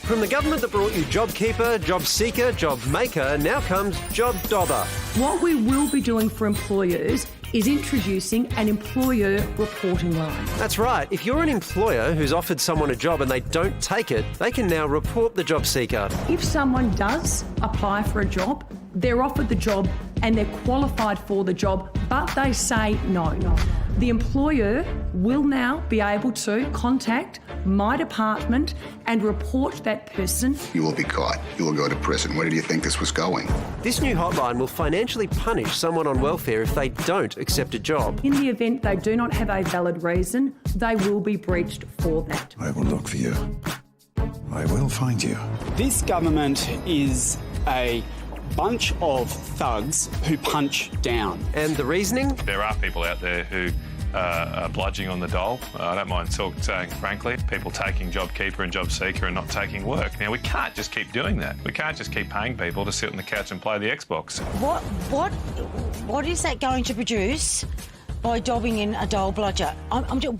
From the government that brought you JobKeeper, JobSeeker, JobMaker, now comes JobDobber. What we will be doing for employers is introducing an employer reporting line. That's right. If you're an employer who's offered someone a job and they don't take it, they can now report the job seeker. If someone does apply for a job, they're offered the job and they're qualified for the job, but they say no. The employer will now be able to contact my department and report that person. You will be caught. You will go to prison. Where do you think this was going? This new hotline will financially punish someone on welfare if they don't accept a job. In the event they do not have a valid reason, they will be breached for that. I will look for you. I will find you. This government is a bunch of thugs who punch down. And the reasoning? There are people out there who are bludging on the dole. I don't mind saying, frankly, people taking JobKeeper and JobSeeker and not taking work. Now, we can't just keep doing that. We can't just keep paying people to sit on the couch and play the Xbox. What is that going to produce by dobbing in a dole bludger?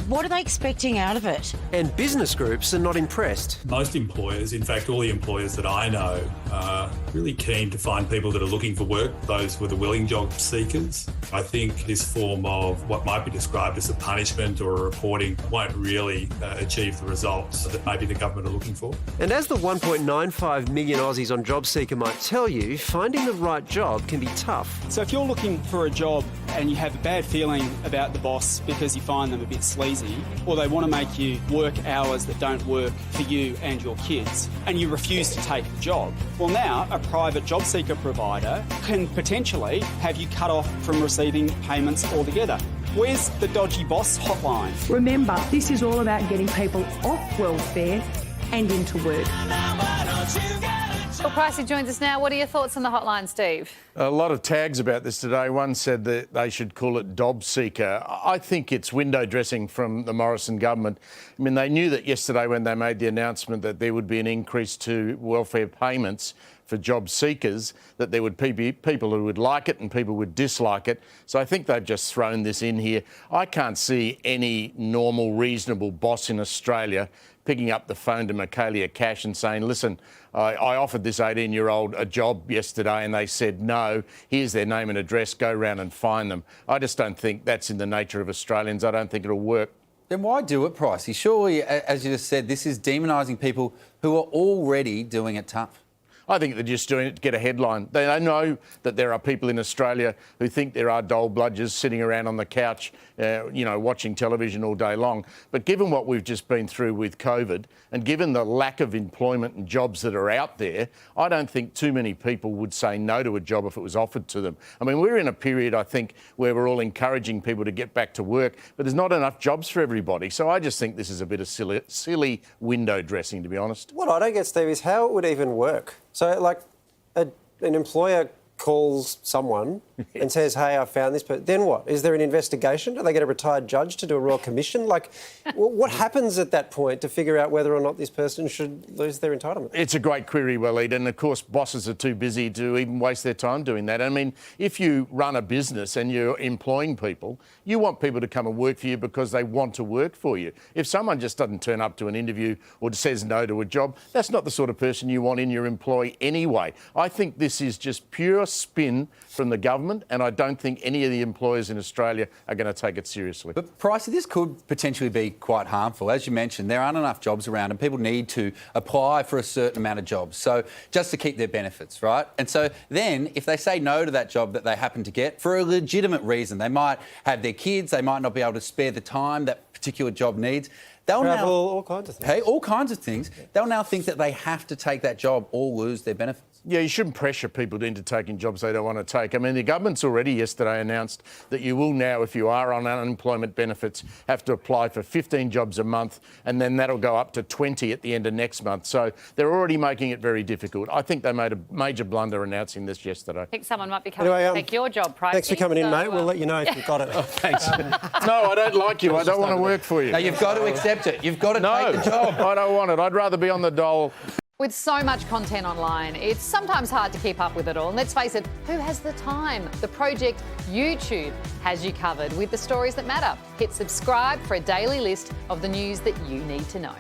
What are they expecting out of it? And business groups are not impressed. Most employers, in fact all the employers that I know, are really keen to find people that are looking for work, those with the willing job seekers. I think this form of what might be described as a punishment or a reporting won't really achieve the results that maybe the government are looking for. And as the 1.95 million Aussies on JobSeeker might tell you, finding the right job can be tough. So if you're looking for a job and you have a bad feeling about the boss because you find them a bit sleazy, or they want to make you work hours that don't work for you and your kids, and you refuse to take the job, well now a private job seeker provider can potentially have you cut off from receiving payments altogether. Where's the dodgy boss hotline? Remember, this is all about getting people off welfare and into work. Well, Pricey joins us now. What are your thoughts on the hotline, Steve? A lot of tags about this today. One said that they should call it JobSeeker. I think it's window dressing from the Morrison government. I mean, they knew that yesterday when they made the announcement that there would be an increase to welfare payments for job seekers, that there would be people who would like it and people would dislike it. So I think they've just thrown this in here. I can't see any normal, reasonable boss in Australia picking up the phone to Michaelia Cash and saying, listen, I offered this 18-year-old a job yesterday and they said no, here's their name and address, go round and find them. I just don't think that's in the nature of Australians. I don't think it'll work. Then why do it, Pricey? Surely, as you just said, this is demonising people who are already doing it tough. I think they're just doing it to get a headline. They know that there are people in Australia who think there are dole bludgers sitting around on the couch, watching television all day long. But given what we've just been through with COVID and given the lack of employment and jobs that are out there, I don't think too many people would say no to a job if it was offered to them. I mean, we're in a period, I think, where we're all encouraging people to get back to work, but there's not enough jobs for everybody. So I just think this is a bit of silly window dressing, to be honest. What I don't get, Steve, is how it would even work. So, like, an employer calls someone and says, hey, I found this, but then what? Is there an investigation? Do they get a retired judge to do a royal commission? Like, what happens at that point to figure out whether or not this person should lose their entitlement? It's a great query, Waleed, and of course bosses are too busy to even waste their time doing that. I mean, if you run a business and you're employing people, you want people to come and work for you because they want to work for you. If someone just doesn't turn up to an interview or says no to a job, that's not the sort of person you want in your employ anyway. I think this is just pure spin from the government, and I don't think any of the employers in Australia are going to take it seriously. But, Pricey, this could potentially be quite harmful. As you mentioned, there aren't enough jobs around and people need to apply for a certain amount of jobs, so just to keep their benefits, right? And so then, if they say no to that job that they happen to get for a legitimate reason, they might have their kids, they might not be able to spare the time that particular job needs, they'll Travel, now... all kinds of things. Hey, all kinds of things. They'll now think that they have to take that job or lose their benefits. Yeah, you shouldn't pressure people into taking jobs they don't want to take. I mean, the government's already yesterday announced that you will now, if you are on unemployment benefits, have to apply for 15 jobs a month, and then that'll go up to 20 at the end of next month. So they're already making it very difficult. I think they made a major blunder announcing this yesterday. I think someone might be coming to take your job, Pricey. Thanks for coming in, mate. We'll let you know if you've got it. Oh, thanks. No, I don't like you. I don't want to work for you. No, you've got to accept it. You've got to take the job. I don't want it. I'd rather be on the dole. With so much content online, it's sometimes hard to keep up with it all. And let's face it, who has the time? The Project YouTube has you covered with the stories that matter. Hit subscribe for a daily list of the news that you need to know.